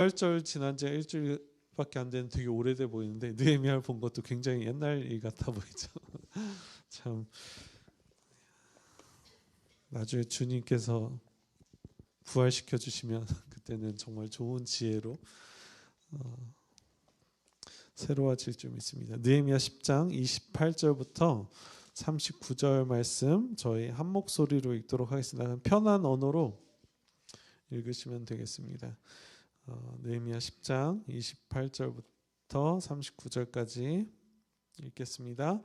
8절 지난 지 일주일밖에 안 되는 되게 오래돼 보이는데 느헤미야를 본 것도 굉장히 옛날 일 같아 보이죠. 참 나중에 주님께서 부활시켜 주시면 그때는 정말 좋은 지혜로 새로워질 줄 믿습니다. 느헤미야 10장 28절부터 39절 말씀 저희 한 목소리로 읽도록 하겠습니다. 편한 언어로 읽으시면 되겠습니다. 느헤미야 10장 28절부터 39절까지 읽겠습니다.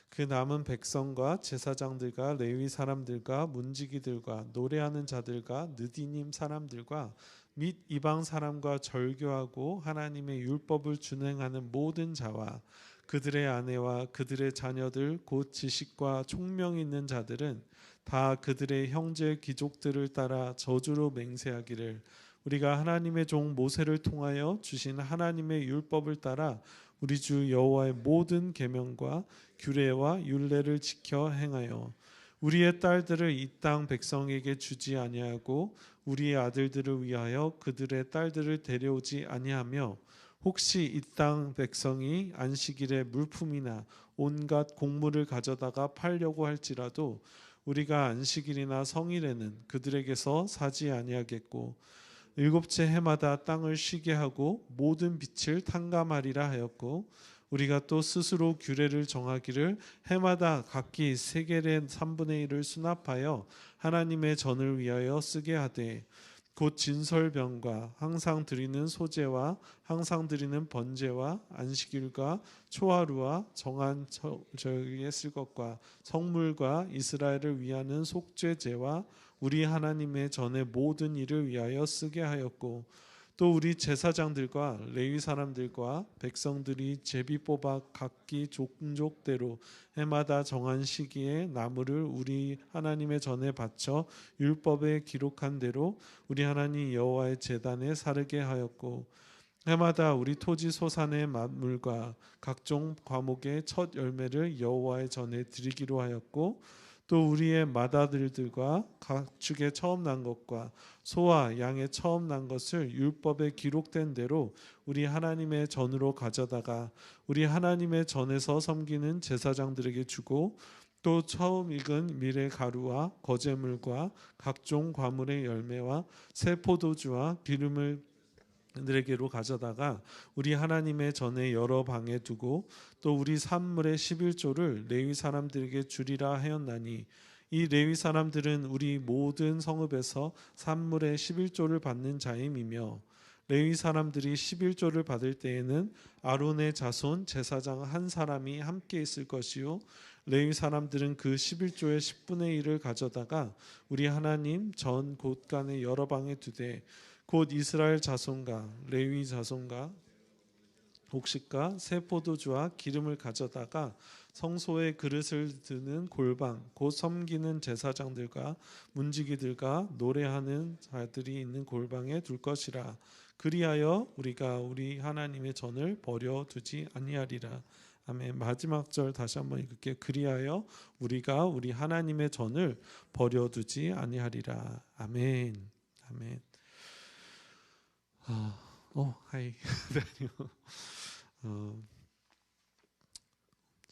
그 남은 백성과 제사장들과 레위 사람들과 문지기들과 노래하는 자들과 느디님 사람들과 및 이방 사람과 절교하고 하나님의 율법을 준행하는 모든 자와 그들의 아내와 그들의 자녀들 곧 지식과 총명 있는 자들은 다 그들의 형제 귀족들을 따라 저주로 맹세하기를 우리가 하나님의 종 모세를 통하여 주신 하나님의 율법을 따라 우리 주 여호와의 모든 계명과 규례와 율례를 지켜 행하여 우리의 딸들을 이 땅 백성에게 주지 아니하고 우리의 아들들을 위하여 그들의 딸들을 데려오지 아니하며 혹시 이 땅 백성이 안식일에 물품이나 온갖 곡물을 가져다가 팔려고 할지라도 우리가 안식일이나 성일에는 그들에게서 사지 아니하겠고 일곱째 해마다 땅을 쉬게 하고 모든 빛을 탕감하리라 하였고 우리가 또 스스로 규례를 정하기를 해마다 각기 세겔의 3분의 1을 수납하여 하나님의 전을 위하여 쓰게 하되 곧 진설병과 항상 드리는 소제와 항상 드리는 번제와 안식일과 초하루와 정한 절기에 쓸 것과 성물과 이스라엘을 위하는 속죄제와 우리 하나님의 전의 모든 일을 위하여 쓰게 하였고 또 우리 제사장들과 레위 사람들과 백성들이 제비 뽑아 각기 종족대로 해마다 정한 시기에 나무를 우리 하나님의 전에 바쳐 율법에 기록한 대로 우리 하나님 여호와의 제단에 사르게 하였고 해마다 우리 토지 소산의 만물과 각종 과목의 첫 열매를 여호와의 전에 드리기로 하였고 또 우리의 맏아들들과 가축의 처음 난 것과 소와 양의 처음 난 것을 율법에 기록된 대로 우리 하나님의 전으로 가져다가 우리 하나님의 전에서 섬기는 제사장들에게 주고 또 처음 익은 밀의 가루와 거제물과 각종 과물의 열매와 새 포도주와 기름을 그들에게로 가져다가 우리 하나님의 전에 여러 방에 두고 또 우리 산물의 11조를 레위 사람들에게 주리라 하였나니 이 레위 사람들은 우리 모든 성읍에서 산물의 11조를 받는 자임이며 레위 사람들이 11조를 받을 때에는 아론의 자손 제사장 한 사람이 함께 있을 것이요 레위 사람들은 그 11조의 10분의 1을 가져다가 우리 하나님 전 곳간의 여러 방에 두되 곧 이스라엘 자손과 레위 자손과 곡식과 새 포도주와 기름을 가져다가 성소의 그릇을 드는 골방 곧 섬기는 제사장들과 문지기들과 노래하는 자들이 있는 골방에 둘 것이라 그리하여 우리가 우리 하나님의 전을 버려두지 아니하리라. 아멘. 마지막 절 다시 한번 읽을게요. 그리하여 우리가 우리 하나님의 전을 버려두지 아니하리라. 아멘. 아멘. 하이.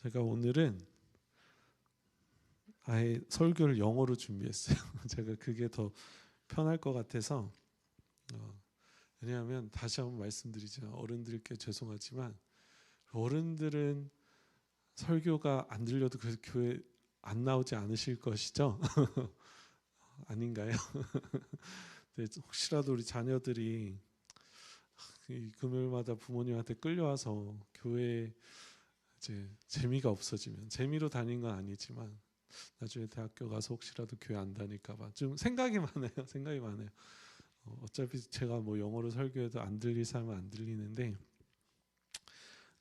제가 오늘은 아예 설교를 영어로 준비했어요. 제가 그게 더 편할 것 같아서. 왜냐하면 다시 한번 말씀드리죠. 어른들께 죄송하지만 어른들은 설교가 안 들려도 그 교회 안 나오지 않으실 것이죠? 아닌가요? 혹시라도 우리 자녀들이 금요일마다 부모님한테 끌려와서 교회 이제 재미가 없어지면 재미로 다닌 건 아니지만 나중에 대학교 가서 혹시라도 교회 안 다닐까봐 좀 생각이 많아요. 생각이 많아요. 어차피 제가 뭐 영어로 설교해도 안 들릴 사람은 안 들리는데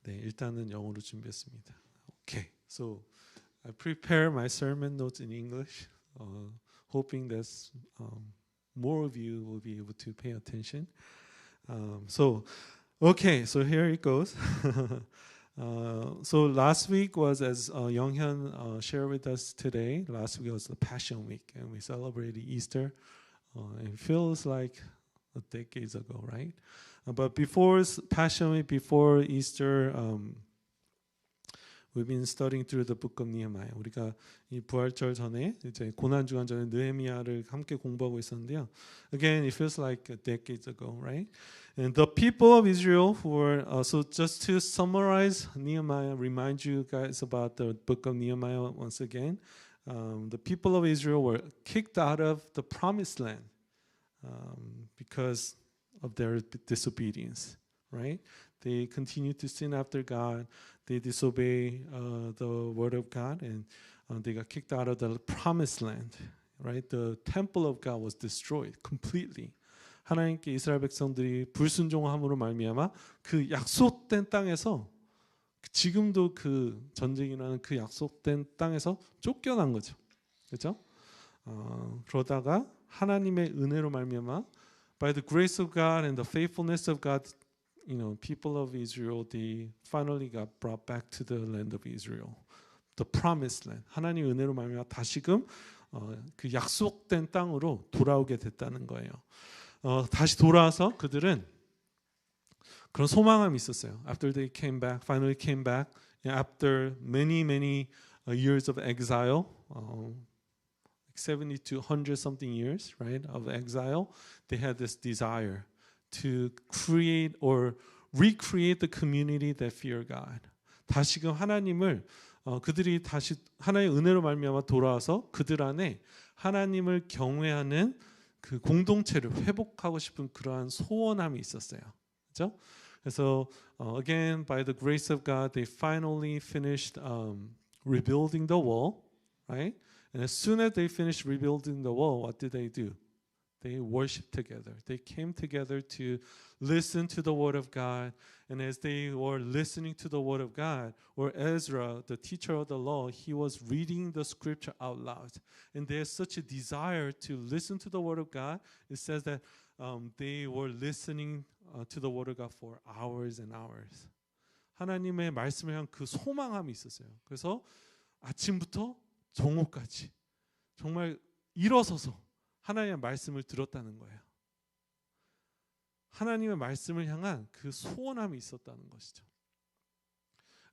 네 일단은 영어로 준비했습니다. Okay, so I prepare my sermon notes in English, hoping that more of you will be able to pay attention. So here it goes. So last week was, as Younghyun shared with us today, last week was the Passion Week, and we celebrated Easter. It feels like decades ago, right? But before Passion Week, before Easter, we've been studying through the book of Nehemiah. 우리가 이 부활절 전에 이제 고난 주간 전에 느헤미야를 함께 공부하고 있었는데요. Again, it feels like decades ago, right? And the people of Israel who were so just to summarize Nehemiah, remind you guys about the book of Nehemiah once again. The people of Israel were kicked out of the promised land because of their disobedience, right? They continued to sin after God. They disobey the word of God, and they got kicked out of the promised land, right? The temple of God was destroyed completely. 하나님께 이스라엘 백성들이 불순종함으로 말미암아 그 약속된 땅에서 지금도 그 전쟁이라는 그 약속된 땅에서 쫓겨난 거죠. 그렇죠? 그러다가 하나님의 은혜로 말미암아 by the grace of God and the faithfulness of God, you know, people of Israel, they finally got brought back to the land of Israel, the promised land. 하나님 은혜로 말미암아 다시금 그 약속된 땅으로 돌아오게 됐다는 거예요. 다시 돌아와서 그들은 그런 소망함이 있었어요. After they came back, finally came back, after many years of exile, 70 to 100 something years, right, of exile, they had this desire to create or recreate the community that fear God. 다시금 하나님을 그들이 다시 하나님의 은혜로 말미암아 돌아와서 그들 안에 하나님을 경외하는 그 공동체를 회복하고 싶은 그러한 소원함이 있었어요. 그렇죠? 그래서 again by the grace of God they finally finished rebuilding the wall, right? And as soon as they finished rebuilding the wall, what did they do? They worshiped together. They came together to listen to the word of God. And as they were listening to the word of God, or Ezra, the teacher of the law, he was reading the scripture out loud. And there's such a desire to listen to the word of God. It says that they were listening to the word of God for hours and hours. 하나님의 말씀을 향한 그 소망함이 있었어요. 그래서 아침부터 정오까지 정말 일어서서 하나님의 말씀을 들었다는 거예요. 하나님의 말씀을 향한 그 소원함이 있었다는 것이죠.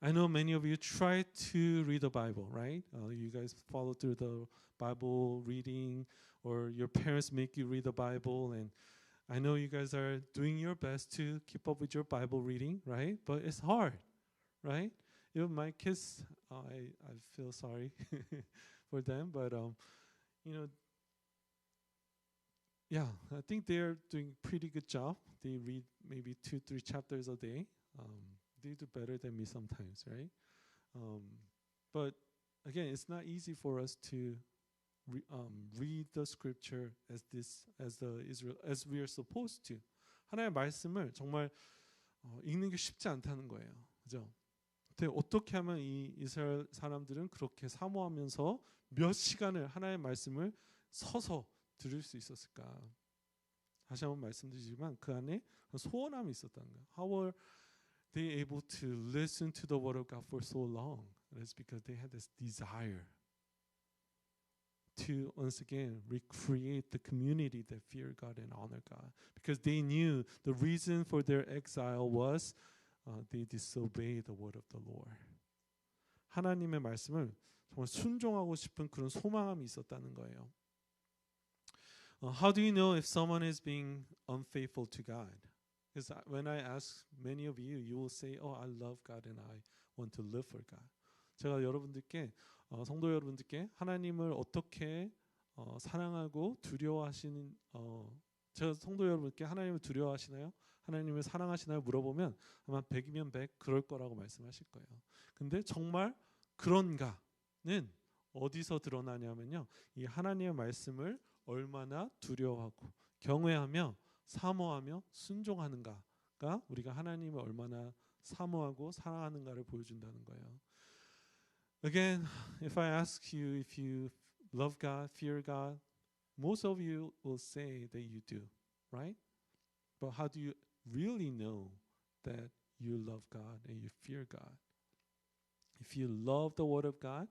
I know many of you try to read the Bible, right? You guys follow through the Bible reading, or your parents make you read the Bible, and I know you guys are doing your best to keep up with your Bible reading, right? But it's hard, right? Even my kids, I feel sorry for them, but you know, yeah, I think they're doing a pretty good job. They read maybe 2-3 chapters a day. They do better than me sometimes, right? But again, it's not easy for us to read the scripture as we are supposed to. 하나님의 말씀을 정말 읽는 게 쉽지 않다는 거예요, 그죠? 근데 어떻게 하면 이 이스라엘 사람들은 그렇게 사모하면서 몇 시간을 하나님의 말씀을 서서 들을 수 있었을까? 다시 한번 말씀드리지만 그 안에 소원함이 있었다는 거예요. How were they able to listen to the word of God for so long? It's because they had this desire to once again recreate the community that fear God and honor God. Because they knew the reason for their exile was they disobeyed the word of the Lord. 하나님의 말씀을 정말 순종하고 싶은 그런 소망함이 있었다는 거예요. How do you know if someone is being unfaithful to God? Because when I ask many of you, you will say, "Oh, I love God and I want to live for God." 제가 여러분들께 성도 여러분들께 하나님을 어떻게 사랑하고 두려워하시는 제가 성도 여러분께 하나님을 두려워하시나요? 하나님을 사랑하시나요? 물어보면 아마 100이면 100 그럴 거라고 말씀하실 거예요. 근데 정말 그런가는 어디서 드러나냐면요. 이 하나님의 말씀을 얼마나 두려워하고 경외하며 사모하며 순종하는가가 우리가 하나님을 얼마나 사모하고 사랑하는가를 보여준다는 거예요. Again, if I ask you if you love God, fear God, most of you will say that you do, right? But how do you really know that you love God and you fear God? If you love the Word of God,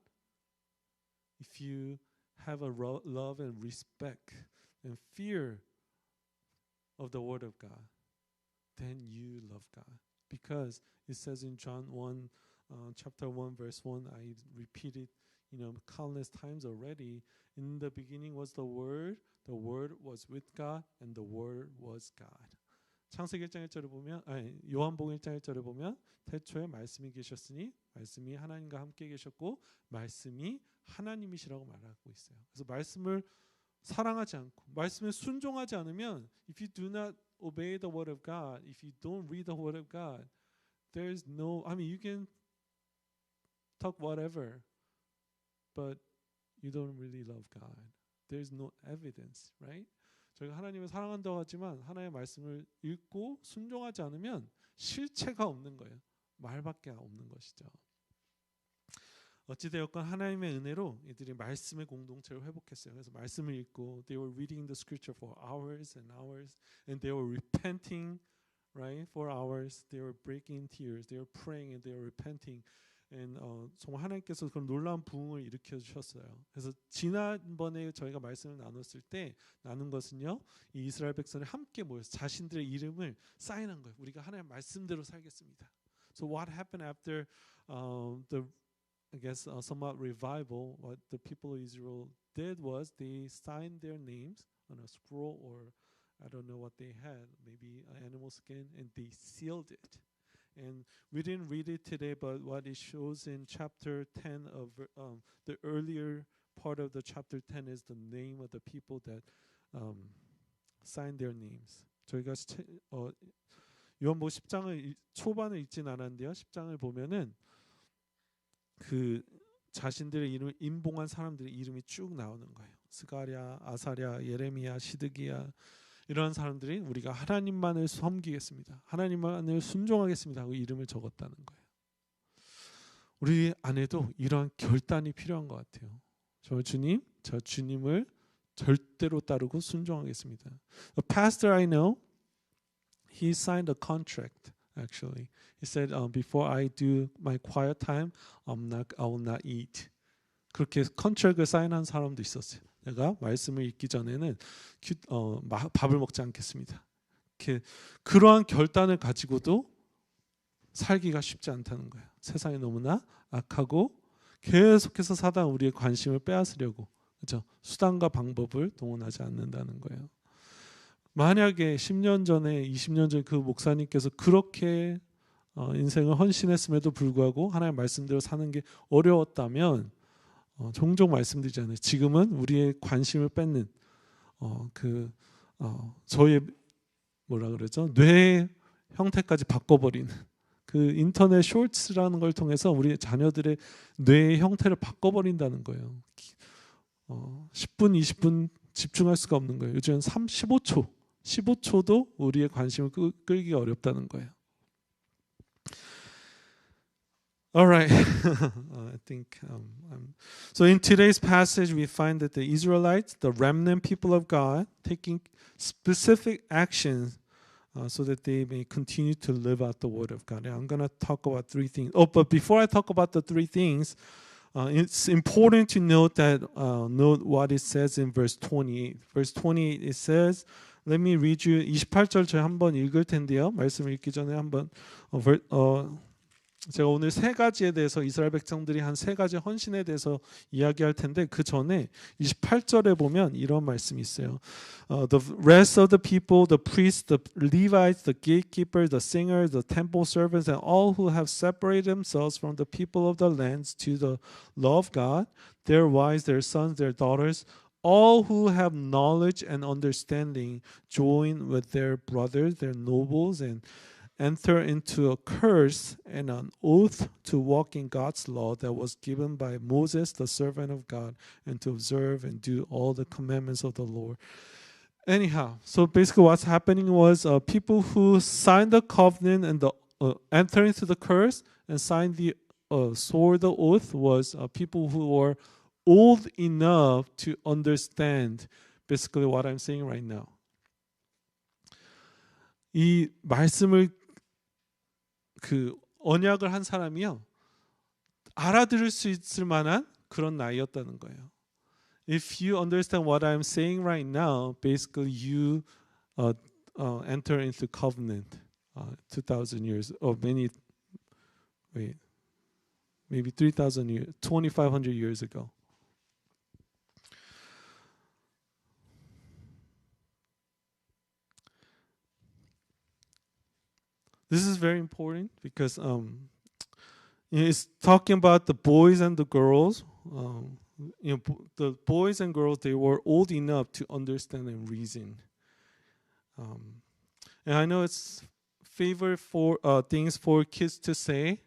if you have a love and respect and fear of the Word of God, then you love God. Because it says in John 1, chapter 1, verse 1, I repeat it, countless times already. In the beginning was the Word was with God, and the Word was God. 창세기 1장 1절을 보면, 요한복음 1장 1절을 보면 태초에 말씀이 계셨으니 말씀이 하나님과 함께 계셨고 말씀이 하나님이시라고 말하고 있어요. 그래서 말씀을 사랑하지 않고 말씀에 순종하지 않으면 if you do not obey the word of God, if you don't read the word of God, there's no, you can talk whatever, but you don't really love God. There's no evidence, right? 저희가 하나님을 사랑한다고 하지만 하나님의 말씀을 읽고 순종하지 않으면 실체가 없는 거예요. 말밖에 없는 것이죠. 어찌되었건 하나님의 은혜로 이들이 말씀의 공동체를 회복했어요. 그래서 말씀을 읽고 they were reading the scripture for hours and hours and they were repenting, right? For hours. They were breaking tears. They were praying and they were repenting. And, 정말 하나님께서 그런 놀라운 부흥을 일으켜 주셨어요. 그래서 지난번에 저희가 말씀을 나눴을 때 나눈 것은요, 이 이스라엘 백성이 함께 모여서 자신들의 이름을 사인한 거예요. 우리가 하나님의 말씀대로 살겠습니다. So what happened after the somewhat revival? What the people of Israel did was they signed their names on a scroll, or I don't know what they had, maybe an animal skin, and they sealed it. And we didn't read it today, but what it shows in chapter 10 of the earlier part of the chapter 10 is the name of the people that signed their names. 저희가 요한복음 10장을 초반을 읽진 않았는데요. 10장을 보면은 그 자신들의 이름을 임봉한 사람들의 이름이 쭉 나오는 거예요. 스가랴, 아사랴, 예레미야, 시드기야, 이런 사람들이 우리가 하나님만을 섬기겠습니다. 하나님만을 순종하겠습니다 하고 이름을 적었다는 거예요. 우리 안에도 이러한 결단이 필요한 것 같아요. 저 주님을 절대로 따르고 순종하겠습니다. The pastor I know, he signed a contract. Actually, he said, "Before I do my quiet time, I will not eat." 그렇게 컨트랙을 사인한 사람도 있었어요. 내가 말씀을 읽기 전에는 밥을 먹지 않겠습니다. 그러한 결단을 가지고도 살기가 쉽지 않다는 거예요. 세상이 너무나 악하고 계속해서 사단 우리의 관심을 빼앗으려고, 그렇죠? 수단과 방법을 동원하지 않는다는 거예요. 만약에 10년 전에 20년 전에 그 목사님께서 그렇게 인생을 헌신했음에도 불구하고 하나님의 말씀대로 사는 게 어려웠다면 종종 말씀드리잖아요. 지금은 우리의 관심을 뺏는 저의 뇌의 형태까지 바꿔버리는 그 인터넷 쇼츠라는 걸 통해서 우리 자녀들의 뇌의 형태를 바꿔버린다는 거예요. 10분, 20분 집중할 수가 없는 거예요. 요즘은 15초도 우리의 관심을 끌기가 어렵다는 거예요. All right. I think so in today's passage we find that the Israelites, the remnant people of God, taking specific actions so that they may continue to live out the word of God. And I'm going to talk about three things. But before I talk about the three things, it's important to note what it says in verse 28. Verse 28 it says, let me read you 28절 저희 한번 읽을 텐데요. 말씀을 읽기 전에 한번 제가 오늘 세 가지에 대해서 이스라엘 백성들이 한 세 가지 헌신에 대해서 이야기할 텐데 그 전에 28절에 보면 이런 말씀이 있어요. The rest of the people, the priests, the Levites, the gatekeepers, the singers, the temple servants, and all who have separated themselves from the people of the lands to the law of God, their wives, their sons, their daughters, all who have knowledge and understanding, join with their brothers, their nobles, and enter into a curse and an oath to walk in God's law that was given by Moses, the servant of God, and to observe and do all the commandments of the Lord. Anyhow, so basically what's happening was people who signed the covenant and enter into the curse and signed the swore the oath was people who were old enough to understand basically what I'm saying right now. 이 말씀을 언약을 한 사람이요 알아들을 수 있을 만한 그런 나이였다는 거예요. If you understand what I'm saying right now, basically you enter into covenant 2,000 years or maybe 3,000 years, 2,500 years ago. This is very important because it's talking about the boys and the girls. The boys and girls, they were old enough to understand and reason. And I know it's favorite for things for kids to say.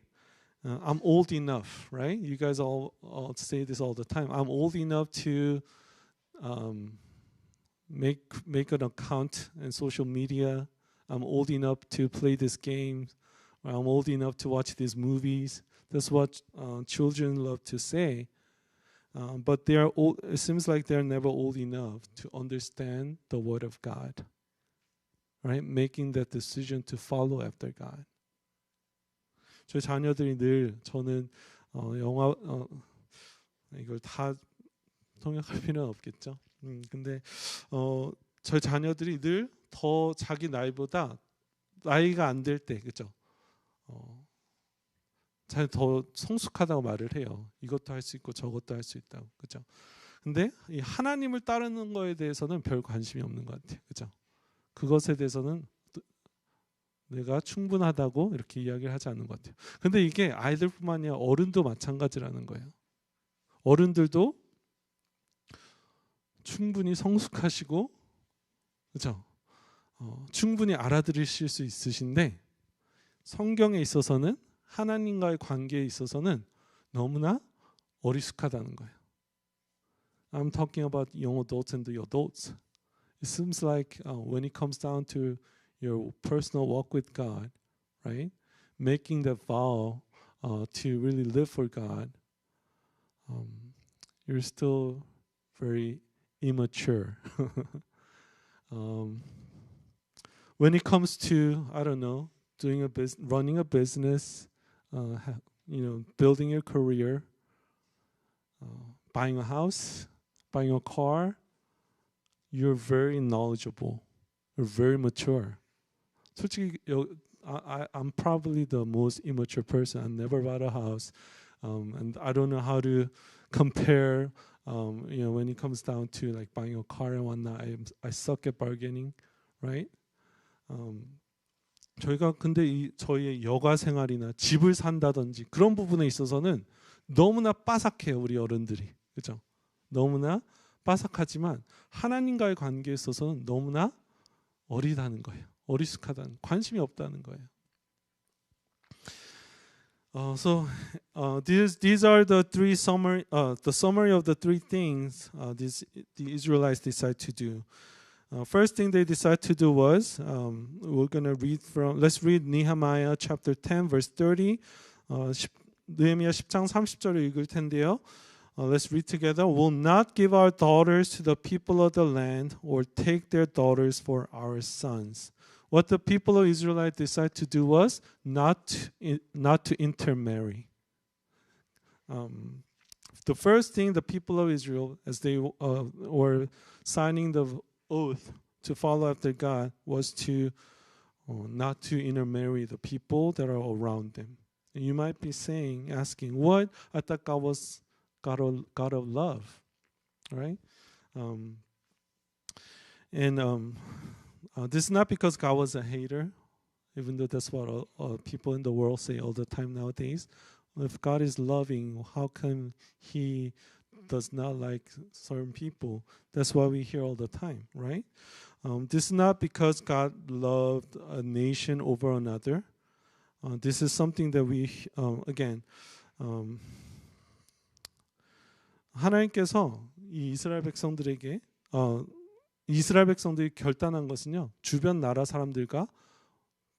I'm old enough, right? You guys all say this all the time. I'm old enough to make an account in social media. I'm old enough to play this game. I'm old enough to watch these movies. That's what children love to say. But they are old, it seems like they're never old enough to understand the Word of God, right? Making that decision to follow after God. 저희 자녀들이 늘 저는 영화 이걸 다 통역할 필요는 없겠죠. 근데 저희 자녀들이 늘 더 자기 나이보다 나이가 안 될 때, 그죠? 잘 더 성숙하다고 말을 해요. 이것도 할 수 있고 저것도 할 수 있다고, 그죠? 근데 이 하나님을 따르는 거에 대해서는 별 관심이 없는 것 같아요, 그죠? 그것에 대해서는 내가 충분하다고 이렇게 이야기를 하지 않는 것 같아요. 근데 이게 아이들뿐만 아니라 어른도 마찬가지라는 거예요. 어른들도 충분히 성숙하시고, 그죠? 충분히 알아들으실 수 있으신데 성경에 있어서는 하나님과의 관계에 있어서는 너무나 어리숙하다는 거예요. I'm talking about young adults and the adults. It seems like when it comes down to your personal walk with God, right? Making that vow to really live for God, you're still very immature. When it comes to, I don't know, doing running a business, building your career, buying a house, buying a car, you're very knowledgeable. You're very mature. 솔직히 I'm probably the most immature person. I never bought a house, and I don't know how to compare. When it comes down to like buying a car and whatnot, I suck at bargaining, right? 저희가 근데 저희의 여가 생활이나 집을 산다든지 그런 부분에 있어서는 너무나 빠삭해요, 우리 어른들이, 그죠? 너무나 빠삭하지만 하나님과의 관계에 있어서는 너무나 어리다는 거예요. 어리숙하다는, 관심이 없다는 거예요. These are the three summary. The summary of the three things the Israelites decide to do. First thing they decided to do was we're going to read from. Let's read Nehemiah chapter 10, verse 30. 느헤미야 10장 30절을 읽을 텐데요. Let's read together. We'll not give our daughters to the people of the land or take their daughters for our sons. What the people of Israel decided to do was not to intermarry. The first thing the people of Israel, as they were signing the oath to follow after God, was to not to intermarry the people that are around them. And you might be asking, what? I thought God was God of love, right? This is not because God was a hater, even though that's what people in the world say all the time nowadays. If God is loving, how come He does not like certain people? That's what we hear all the time, right? This is not because God loved a nation over another. This is something that we, 하나님께서 이 이스라엘 백성들에게 이스라엘 백성들이 결단한 것은요, 주변 나라 사람들과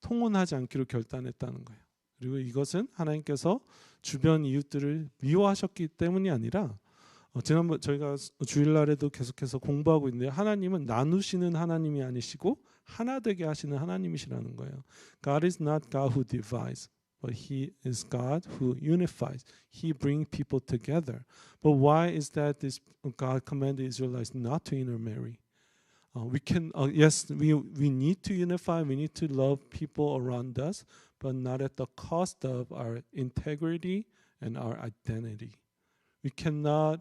통혼하지 않기로 결단했다는 거예요. 그리고 이것은 하나님께서 주변 이웃들을 미워하셨기 때문이 아니라 지난번 저희가 주일날에도 계속해서 공부하고 있는데 하나님은 나누시는 하나님이 아니시고 하나 되게 하시는 하나님이시라는 거예요. God is not God who divides, but He is God who unifies. He brings people together. But why is that this God commanded Israelites not to intermarry? we can yes, we need to unify, we need to love people around us, but not at the cost of our integrity and our identity. We cannot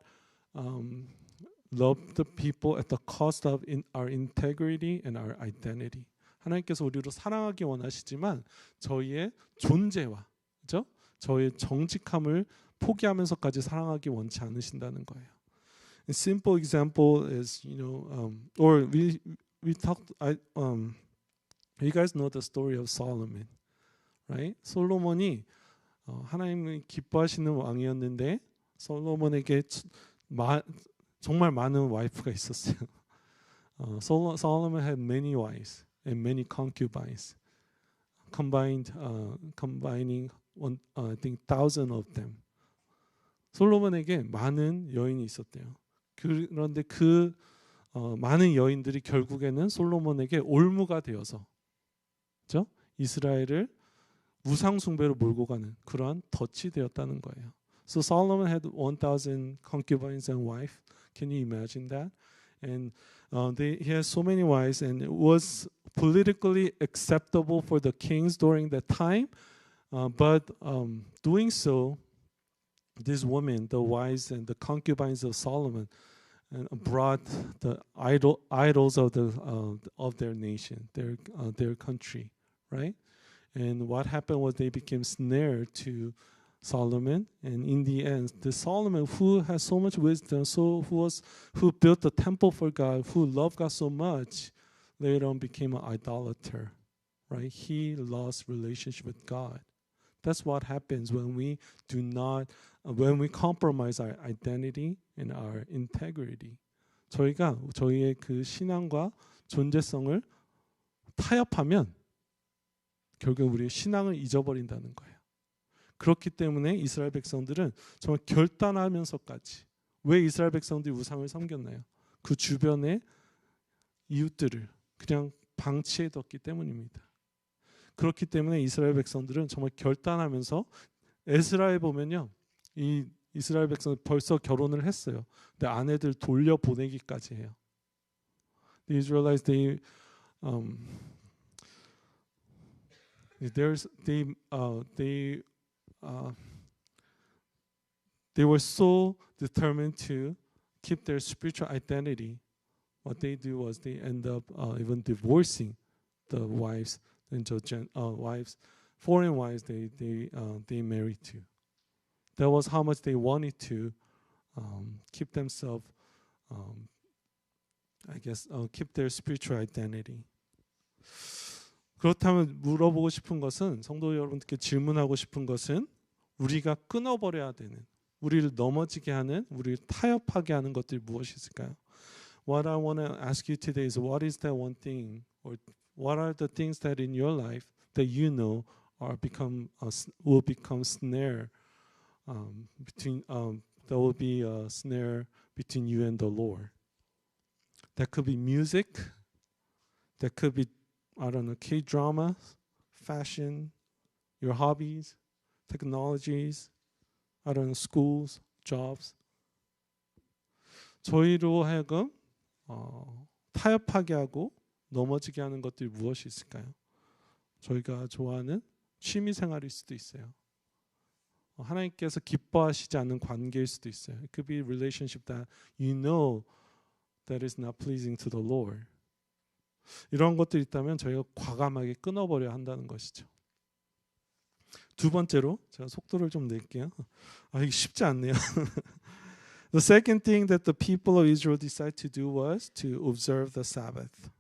love the people at the cost of our integrity and our identity. 하나님께서 우리를 사랑하기 원하시지만 저희의 존재와, 그죠? 저희의 정직함을 포기하면서까지 사랑하기 원치 않으신다는 거예요. A simple example is, or we talked. You guys know the story of Solomon, right? 솔로몬이 하나님이 기뻐하시는 왕이었는데 솔로몬에게 정말 많은 와이프가 있었어요. Solomon had many wives and many concubines, combining I think 1,000 of them. 솔로몬에게 많은 여인이 있었대요. 그런데 그 많은 여인들이 결국에는 솔로몬에게 올무가 되어서, 그렇죠? 이스라엘을 우상 숭배로 몰고 가는 그러한 덫이 되었다는 거예요. So Solomon had 1,000 concubines and wife. Can you imagine that? And he has so many wives, and it was politically acceptable for the kings during that time. But doing so, these women, the wives and the concubines of Solomon, brought the idols of their nation, their country, right? And what happened was they became snare to Solomon, and in the end, the Solomon, who has so much wisdom, who built the temple for God, who loved God so much, later on became an idolater, right? He lost relationship with God. That's what happens when we compromise our identity and our integrity. 저희가 저희의 그 신앙과 존재성을 타협하면 결국 우리의 신앙을 잊어버린다는 거예요. 그렇기 때문에 이스라엘 백성들은 정말 결단하면서까지, 왜 이스라엘 백성들이 우상을 섬겼나요? 그 주변의 이웃들을 그냥 방치해뒀기 때문입니다. 그렇기 때문에 이스라엘 백성들은 정말 결단하면서, 에스라에 보면요, 이 이스라엘 백성 벌써 결혼을 했어요. 근데 아내들 돌려보내기까지 해요. The Israelites, they were so determined to keep their spiritual identity. What they do was they end up even divorcing the wives and wives, foreign wives they married to. That was how much they wanted to keep themselves, keep their spiritual identity. 그렇다면 물어보고 싶은 것은, 성도 여러분들께 질문하고 싶은 것은, 우리가 끊어버려야 되는, 우리를 넘어지게 하는, 우리를 타협하게 하는 것들이 무엇이 있을까요? What I want to ask you today is, what is that one thing, or what are the things that in your life that you know will become snare that will be a snare between you and the Lord? That could be music. That could be, I don't know, K-drama, fashion, your hobbies, technologies, I don't know, schools, jobs. 저희로 하여금 타협하게 하고 넘어지게 하는 것들이 무엇이 있을까요? 저희가 좋아하는 취미 생활일 수도 있어요. 하나님께서 기뻐하시지 않는 관계일 수도 있어요. It could be a relationship that you know that is not pleasing to the Lord. 이런 것들이 있다면 저희가 과감하게 끊어버려야 한다는 것이죠. 두 번째로, 제가 속도를 좀 낼게요. 이게 쉽지 않네요. The second thing that the people of Israel decided to do was to observe the Sabbath.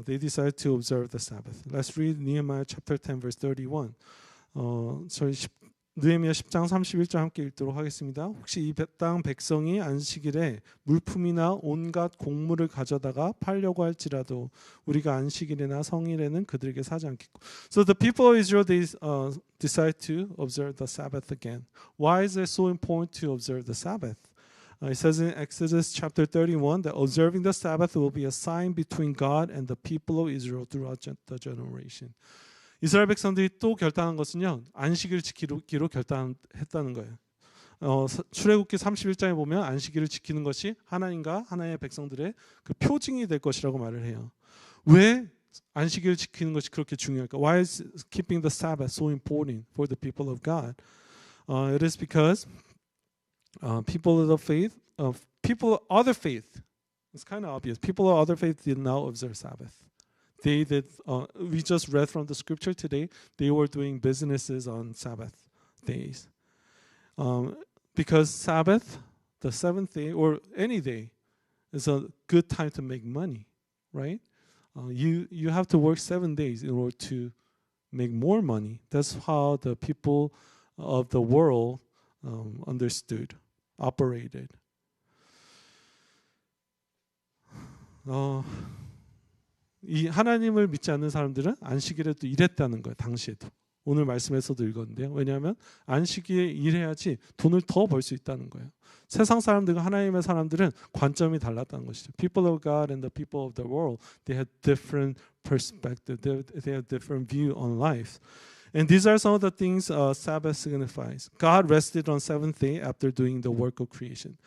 They decided to observe the Sabbath. Let's read Nehemiah chapter 10 verse 31. 저희 느헤미야 10장 31절 함께 읽도록 하겠습니다. 혹시 이 땅 백성이 안식일에 물품이나 온갖 곡물을 가져다가 팔려고 할지라도 우리가 안식일이나 성일에는 그들에게 사지 않겠고. So the people of Israel decide to observe the Sabbath again. Why is it so important to observe the Sabbath? It says in Exodus chapter 31 that observing the Sabbath will be a sign between God and the people of Israel throughout the generation. 이스라엘 백성들이 또 결단한 것은요, 안식일 지키기로 결단했다는 거예요. 출애굽기 31장에 보면 안식일을 지키는 것이 하나님과 하나님의 백성들의 그 표징이 될 것이라고 말을 해요. 왜 안식일을 지키는 것이 그렇게 중요할까? Why is keeping the Sabbath so important for the people of God? It is because people of the faith, people of other faith, it's kind of obvious. People of other faith did not observe Sabbath. They did. We just read from the scripture today. They were doing businesses on Sabbath days, because Sabbath, the seventh day or any day, is a good time to make money, right? You have to work 7 days in order to make more money. That's how the people of the world understood, operated. 이 하나님을 믿지 않는 사람들은 안식일에도 일했다는 거예요. 당시에도. 오늘 말씀에서도 읽었는데요. 왜냐하면 안식일에 일해야지 돈을 더 벌 수 있다는 거예요. 세상 사람들과 하나님의 사람들은 관점이 달랐다는 것이죠. People of God and the people of the world, they had different perspective. They had different view on life. And these are some of the things Sabbath signifies. God rested on seventh day after doing the work of creation.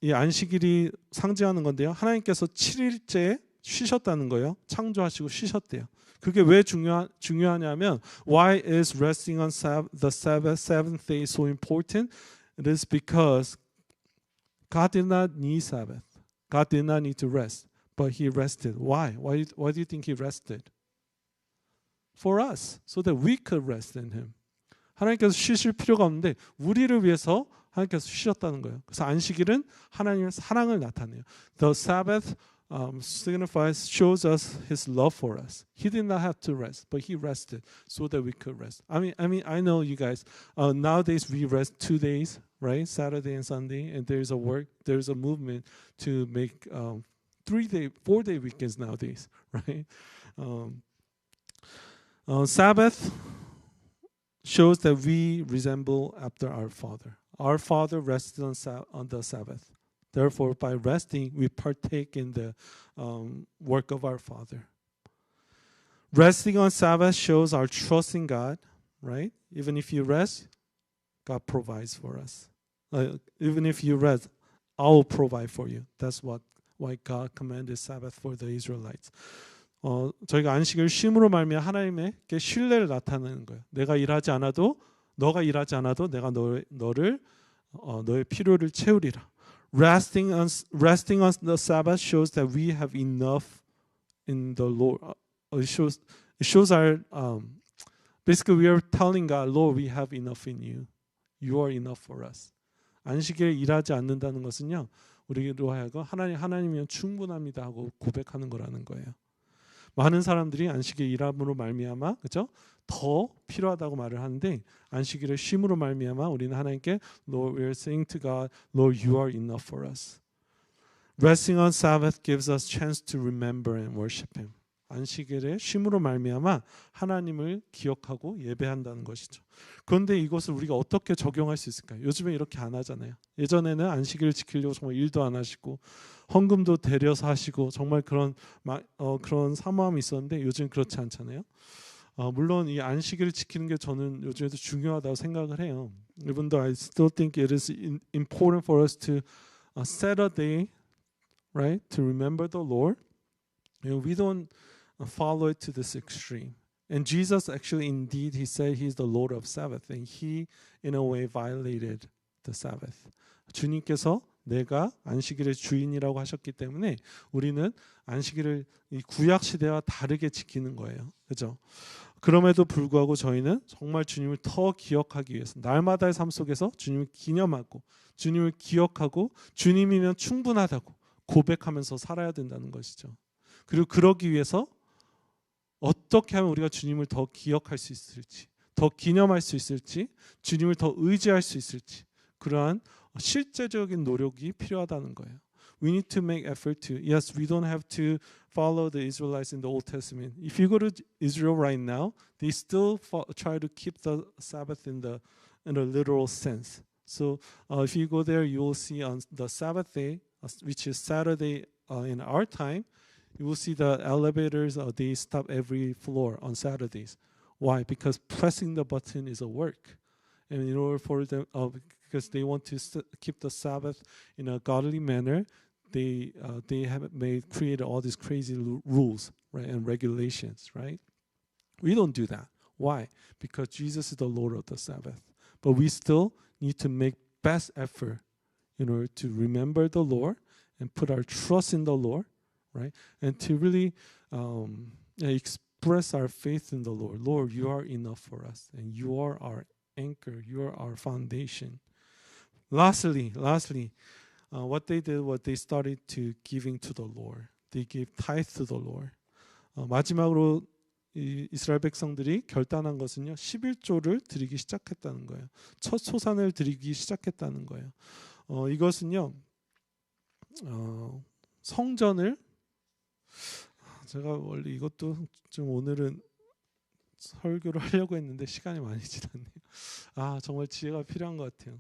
이 안식일이 상징하는 건데요. 하나님께서 7일째 쉬셨다는 거예요. 창조하시고 쉬셨대요. 그게 왜 중요하냐면 why is resting on the seventh day so important? It is because God did not need Sabbath. God did not need to rest, but He rested. Why? Why do you think He rested? For us, so that we could rest in Him. 하나님께서 쉬실 필요가 없는데 우리를 위해서 하나님께서 쉬셨다는 거예요. 그래서 안식일은 하나님의 사랑을 나타내요. The Sabbath signifies, shows us His love for us. He did not have to rest, but He rested so that we could rest. I know you guys. Nowadays we rest 2 days, right? Saturday and Sunday, and there's a movement to make 3-day, 4-day weekends nowadays, right? Sabbath shows that we resemble after our Father. Our Father rested on the Sabbath. Therefore, by resting, we partake in the work of our Father. Resting on Sabbath shows our trust in God, right? Even if you rest, God provides for us. Even if you rest, I will provide for you. That's why God commanded Sabbath for the Israelites. 저희가 안식을 쉼으로 말미암아 하나님께 신뢰를 나타내는 거예요. 너가 일하지 않아도 내가 너의 필요를 채우리라. Resting on the Sabbath shows that we have enough in the Lord. It shows our basically we are telling God, Lord, we have enough in you. You are enough for us. 안식일에 일하지 않는다는 것은요, 우리로 하여금 하나님이면 충분합니다 하고 고백하는 거라는 거예요. 많은 사람들이 안식일 일함으로 말미암아, 그렇죠? 더 필요하다고 말을 하는데 안식일을 쉼으로 말미암아 우리는 하나님께 Lord, we are saying to God, Lord, you are enough for us. Resting on Sabbath gives us chance to remember and worship Him. 안식일에 쉼으로 말미암아 하나님을 기억하고 예배한다는 것이죠. 그런데 이것을 우리가 어떻게 적용할 수 있을까요? 요즘에 이렇게 안 하잖아요. 예전에는 안식일을 지키려고 정말 일도 안 하시고 헌금도 데려서 하시고 정말 그런 사모함이 있었는데 요즘 그렇지 않잖아요. 물론 이 안식일을 지키는 게 저는 요즘에도 중요하다고 생각을 해요. Even though I still think it is important for us to set a day, right, to remember the Lord. We don't follow it to this extreme. And Jesus actually, indeed, He said He's the Lord of Sabbath, and He, in a way, violated the Sabbath. 주님께서 내가 안식일의 주인이라고 하셨기 때문에 우리는 안식일을 이 구약 시대와 다르게 지키는 거예요. 그렇죠? 그럼에도 불구하고 저희는 정말 주님을 더 기억하기 위해서 날마다의 삶 속에서 주님을 기념하고 주님을 기억하고 주님이면 충분하다고 고백하면서 살아야 된다는 것이죠. 그리고 그러기 위해서 어떻게 하면 우리가 주님을 더 기억할 수 있을지, 더 기념할 수 있을지, 주님을 더 의지할 수 있을지 그러한 실제적인 노력이 필요하다는 거예요. We need to make effort to. Yes, we don't have to follow the Israelites in the Old Testament. If you go to Israel right now, they still try to keep the Sabbath in a literal sense. So if you go there, you will see on the Sabbath day, which is Saturday in our time, you will see the elevators, they stop every floor on Saturdays. Why? Because pressing the button is a work. And in order for them, because they want to keep the Sabbath in a godly manner. They have created all these crazy rules, right, and regulations, right? We don't do that. Why? Because Jesus is the Lord of the Sabbath. But we still need to make best effort in order to remember the Lord and put our trust in the Lord, right? And to really express our faith in the Lord. Lord, you are enough for us, and you are our anchor. You are our foundation. Lastly, what they did was they started to giving to the Lord. They gave tithe to the Lord. 마지막으로 이스라엘 백성들이 결단한 것은요, 11조를 드리기 시작했다는 거예요. 첫 소산을 드리기 시작했다는 거예요. 이것은요, 성전을, 제가 원래 이것도 좀 오늘은 설교를 하려고 했는데 시간이 많이 지났네요. 정말 지혜가 필요한 것 같아요.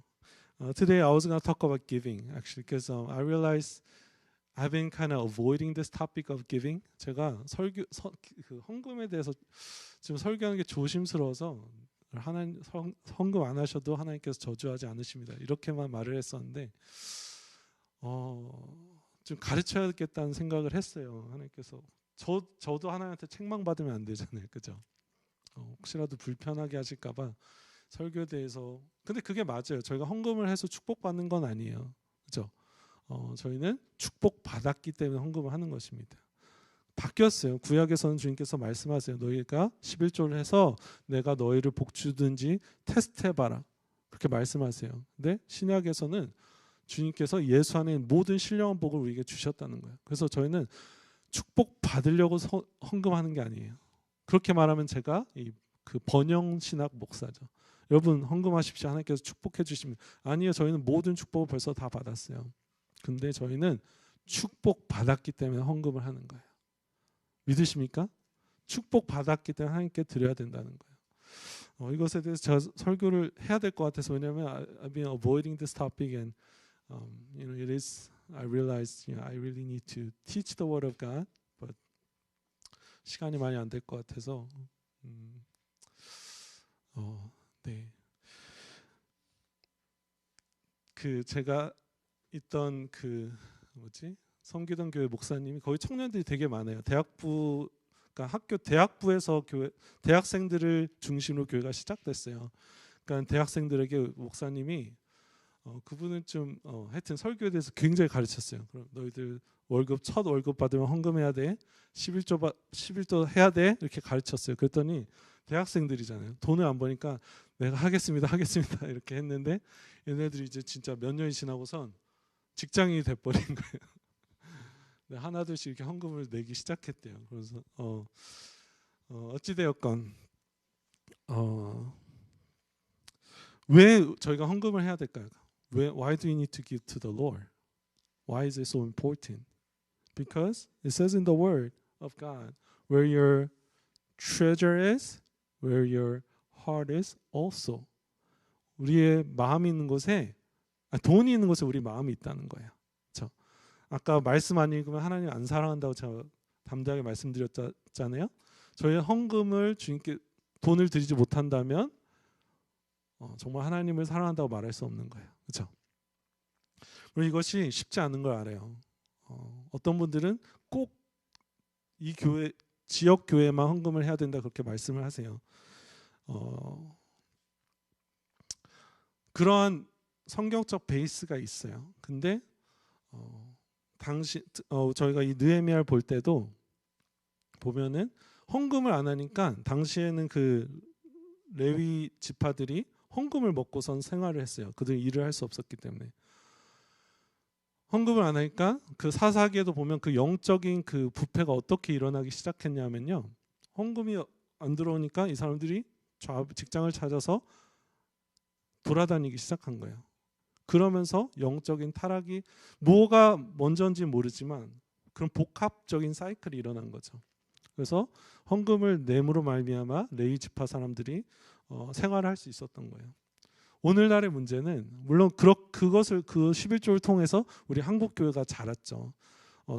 Today I was going to talk about giving, actually, because I realized I've been kind of avoiding this topic of giving. 제가 그 헌금에 대해서 지금 설교하는 게 조심스러워서 하나님 헌금 안 하셔도 하나님께서 저주하지 않으십니다. 이렇게만 말을 했었는데 좀 가르쳐야겠다는 생각을 했어요. 하나님께서 저도 하나님한테 책망 받으면 안 되잖아요, 그죠? 혹시라도 불편하게 하실까봐 설교에 대해서. 근데 그게 맞아요. 저희가 헌금을 해서 축복받는 건 아니에요, 그죠? 저희는 축복 받았기 때문에 헌금을 하는 것입니다. 바뀌었어요. 구약에서는 주님께서 말씀하세요. 너희가 11조를 해서 내가 너희를 복주든지 테스트해봐라, 그렇게 말씀하세요. 근데 신약에서는 주님께서 예수 안에 모든 신령한 복을 우리에게 주셨다는 거예요. 그래서 저희는 축복 받으려고 헌금하는 게 아니에요. 그렇게 말하면 제가 그 번영 신학 목사죠. 여러분 헌금하십시오, 하나님께서 축복해 주시면. 아니요, 저희는 모든 축복을 벌써 다 받았어요. 근데 저희는 축복 받았기 때문에 헌금을 하는 거예요. 믿으십니까? 축복 받았기 때문에 하나님께 드려야 된다는 거예요. 이것에 대해서 제가 설교를 해야 될 것 같아서, 왜냐하면 I've been avoiding this topic and it is, I realized I really need to teach the word of God, but 시간이 많이 안 될 것 같아서 네. 그 제가 있던 섬기던 교회 목사님이, 거기 청년들이 되게 많아요. 그러니까 대학부에서 대학생들을 중심으로 교회가 시작됐어요. 그러니까 대학생들에게 목사님이 그분은 좀 하여튼 설교에 대해서 굉장히 가르쳤어요. 그럼 너희들 첫 월급 받으면 헌금해야 돼. 11조 해야 돼. 이렇게 가르쳤어요. 그랬더니 대학생들이잖아요. 돈을 안 버니까 내가 하겠습니다 이렇게 했는데, 얘네들이 이제 진짜 몇 년이 지나고선 직장인이 돼버린 거예요. 하나둘씩 이렇게 헌금을 내기 시작했대요. 그래서 어찌되었건 왜 저희가 헌금을 해야 될까요? Why do we need to give to the Lord? Why is it so important? Because it says in the Word of God, where your treasure is, where your heart is also. 우리의 마음이 있는 곳에, 돈이 있는 곳에 우리 마음이 있다는 거예요. 그렇죠? 아까 말씀 안 읽으면 하나님 안 사랑한다고 제가 담대하게 말씀드렸잖아요. 저희 헌금을 주님께 돈을 드리지 못한다면 정말 하나님을 사랑한다고 말할 수 없는 거예요. 그렇죠? 그리고 이것이 쉽지 않은 걸 알아요. 어떤 분들은 꼭 이 교회, 지역 교회만 헌금을 해야 된다, 그렇게 말씀을 하세요. 그러한 성경적 베이스가 있어요. 근데 저희가 이 느헤미야를 볼 때도 보면은 헌금을 안 하니까, 당시에는 그 레위 지파들이 헌금을 먹고선 생활을 했어요. 그들이 일을 할 수 없었기 때문에. 헌금을 안 하니까 그 사사기에도 보면 그 영적인 그 부패가 어떻게 일어나기 시작했냐면요, 헌금이 안 들어오니까 이 사람들이 직장을 찾아서 돌아다니기 시작한 거예요. 그러면서 영적인 타락이, 뭐가 먼저인지 모르지만 그런 복합적인 사이클이 일어난 거죠. 그래서 헌금을 내므로 말미암아 레위 지파 사람들이 생활을 할 수 있었던 거예요. 오늘날의 문제는 물론 그것을 그 11조를 통해서 우리 한국 교회가 자랐죠.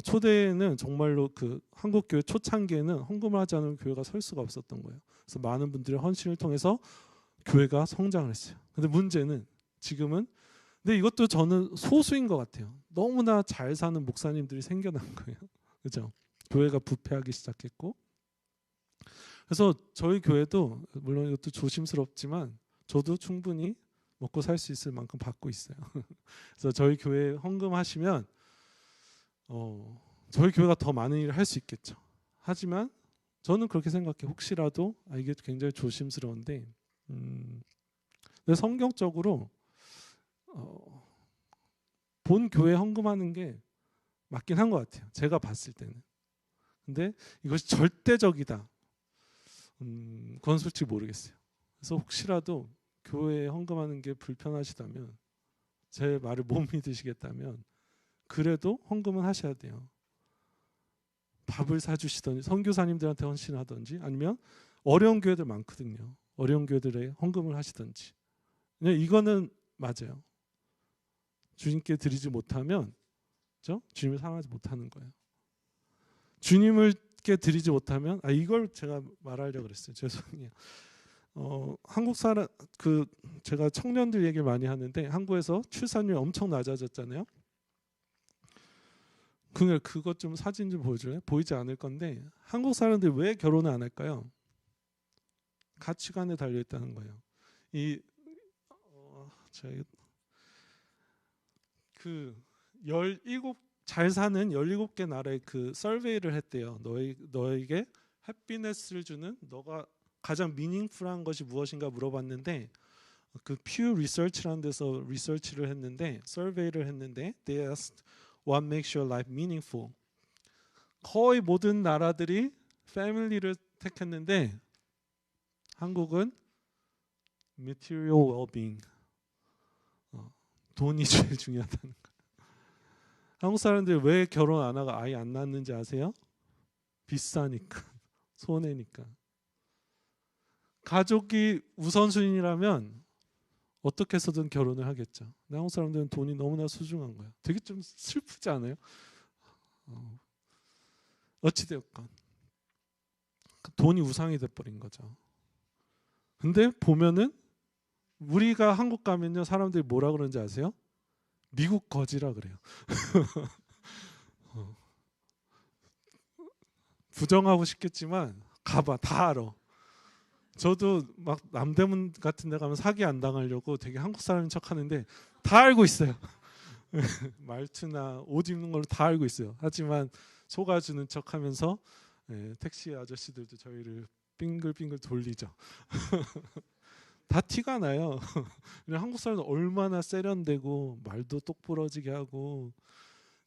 초대에는 정말로 그 한국 교회 초창기에는 헌금을 하지 않으면 교회가 설 수가 없었던 거예요. 그래서 많은 분들의 헌신을 통해서 교회가 성장을 했어요. 근데 문제는 지금은 근데 이것도 저는 소수인 것 같아요. 너무나 잘 사는 목사님들이 생겨난 거예요. 그죠? 교회가 부패하기 시작했고. 그래서 저희 교회도 물론 이것도 조심스럽지만 저도 충분히 먹고 살 수 있을 만큼 받고 있어요. 그래서 저희 교회 헌금하시면 저희 교회가 더 많은 일을 할 수 있겠죠. 하지만 저는 그렇게 생각해요. 혹시라도 이게 굉장히 조심스러운데 근데 성경적으로 본 교회 헌금하는 게 맞긴 한 것 같아요. 제가 봤을 때는. 근데 이것이 절대적이다. 그건 솔직히 모르겠어요. 그래서 혹시라도 교회에 헌금하는 게 불편하시다면, 제 말을 못 믿으시겠다면 그래도 헌금은 하셔야 돼요. 밥을 사주시든지 선교사님들한테 헌신하든지 아니면 어려운 교회들 많거든요. 어려운 교회들에 헌금을 하시든지. 이거는 맞아요. 주님께 드리지 못하면 그렇죠? 주님을 사랑하지 못하는 거예요. 주님을께 드리지 못하면 이걸 제가 말하려고 그랬어요. 죄송해요. 한국 사람 제가 청년들 얘기를 많이 하는데 한국에서 출산율 엄청 낮아졌잖아요. 그것 좀 사진 좀 보여줄래요? 보이지 않을 건데 한국 사람들이 왜 결혼을 안 할까요? 가치관에 달려 있다는 거예요. 잘 사는 17개 나라의 서베이를 했대요. 너에게 해피니스를 주는 너가 가장 미닝풀한 것이 무엇인가 물어봤는데 퓨 리서치라는 데서 리서치를 했는데 서베이를 했는데 they asked what makes your life meaningful. 거의 모든 나라들이 패밀리를 택했는데 한국은 material well-being, 돈이 제일 중요하다는 거예요. 한국 사람들이 왜 결혼 안 하고 아이 안 낳는지 아세요? 비싸니까, 손해니까. 가족이 우선순위라면 어떻게 해서든 결혼을 하겠죠. 한국 사람들은 돈이 너무나 소중한 거예요. 되게 좀 슬프지 않아요? 어찌되었건 돈이 우상이 돼버린 거죠. 근데 보면은 우리가 한국 가면요 사람들이 뭐라 그러는지 아세요? 미국 거지라 그래요. 부정하고 싶겠지만 가봐 다 알아. 저도 막 남대문 같은 데 가면 사기 안 당하려고 되게 한국 사람인 척 하는데 다 알고 있어요. 말투나 옷 입는 걸로 다 알고 있어요. 하지만 속아주는 척 하면서 택시 아저씨들도 저희를 빙글빙글 돌리죠. 다 티가 나요. 한국 사람은 얼마나 세련되고 말도 똑부러지게 하고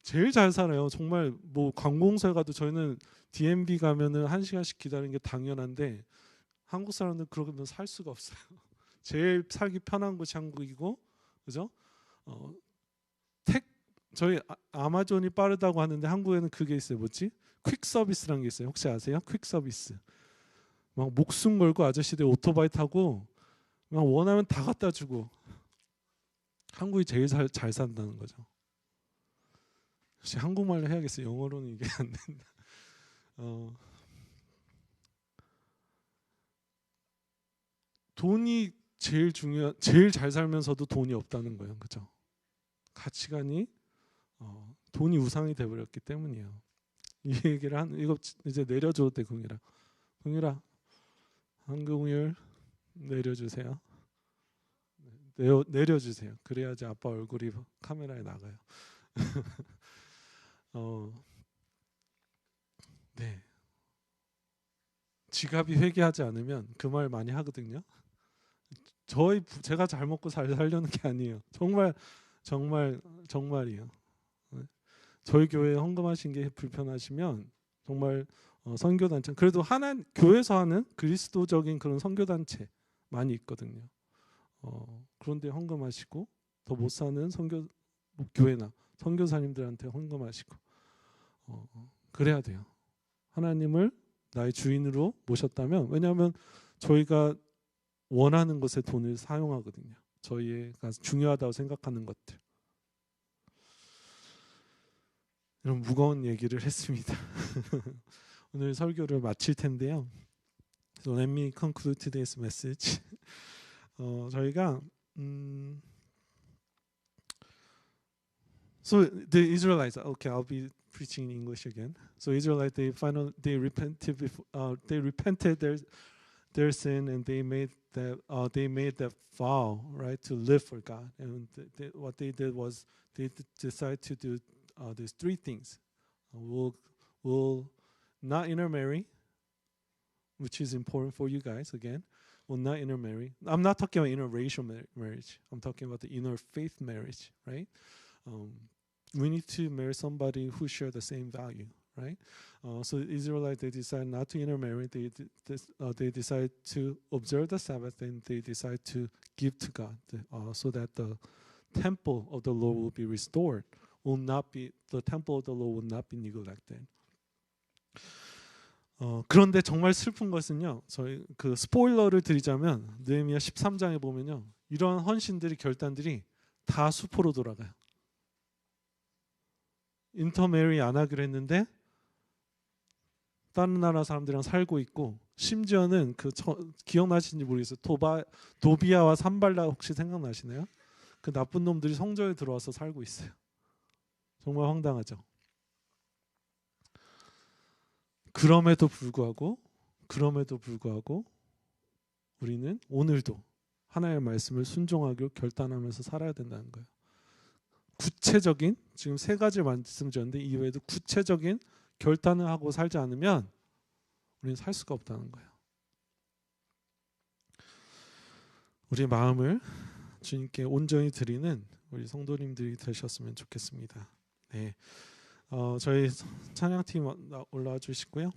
제일 잘 살아요. 정말 뭐 관공서에 가도 저희는 DMB 가면은 1시간씩 기다리는 게 당연한데 한국 사람들 그러면 살 수가 없어요. 제일 살기 편한 곳이 한국이고, 그죠? 저희 아마존이 빠르다고 하는데 한국에는 그게 있어요. 뭐지? 퀵 서비스라는 게 있어요. 혹시 아세요? 퀵 서비스. 막 목숨 걸고 아저씨들 오토바이 타고 막 원하면 다 갖다 주고. 한국이 제일 잘 산다는 거죠. 역시 한국말로 해야겠어요. 영어로는 이게 안 된다. 돈이 제일 잘 살면서도 돈이 없다는 거예요. 그죠? 가치관이 돈이 우상이 돼버렸기 때문이에요. 이 얘기를 이거 이제 내려줘도 돼, 긍일아. 긍일아, 한국을 내려주세요. 내려주세요. 그래야지 아빠 얼굴이 카메라에 나가요. 네. 지갑이 회개하지 않으면 그 말 많이 하거든요. 제가 잘 먹고 잘 살려는 게 아니에요. 정말이에요. 저희 교회에 헌금하신 게 불편하시면 정말 선교단체, 그래도 교회에서 하는 그리스도적인 그런 선교단체 많이 있거든요. 그런데 헌금하시고 더 못 사는 교회나 선교사님들한테 헌금하시고 그래야 돼요. 하나님을 나의 주인으로 모셨다면, 왜냐하면 저희가 원하는 것에 돈을 사용하거든요. 저희가 중요하다고 생각하는 것들. 이런 무거운 얘기를 했습니다. 오늘 설교를 마칠 텐데요. So let me conclude today's message. 저희가 So the Israelites, okay, I'll be preaching in English again. So Israelites, they repented their sin, and they made that vow, right, to live for God. And what they did was they decided to do these three things. We'll not intermarry, which is important for you guys. Again, will not intermarry. I'm not talking about interracial marriage. I'm talking about the interfaith marriage, right? We need to marry somebody who share the same value, right? So Israelites, they decide not to intermarry. They decide to observe the Sabbath, and they decide to give to God, so that the temple of the Lord will be restored. The temple of the Lord will not be neglected. 그런데 정말 슬픈 것은요, 저희 그 스포일러를 드리자면 느헤미야 13장에 보면요, 이런 헌신들이, 결단들이 다 수포로 돌아가요. 인터메리 안 하기로 했는데 다른 나라 사람들이랑 살고 있고, 심지어는 기억나시는지 모르겠어요. 도비아와 산발라 혹시 생각나시나요? 그 나쁜 놈들이 성전에 들어와서 살고 있어요. 정말 황당하죠. 그럼에도 불구하고 우리는 오늘도 하나님의 말씀을 순종하기로 결단하면서 살아야 된다는 거예요. 구체적인, 지금 세 가지 말씀드렸는데 이외에도 구체적인 결단을 하고 살지 않으면 우리는 살 수가 없다는 거예요. 우리의 마음을 주님께 온전히 드리는 우리 성도님들이 되셨으면 좋겠습니다. 네, 저희 찬양팀 올라와 주시고요.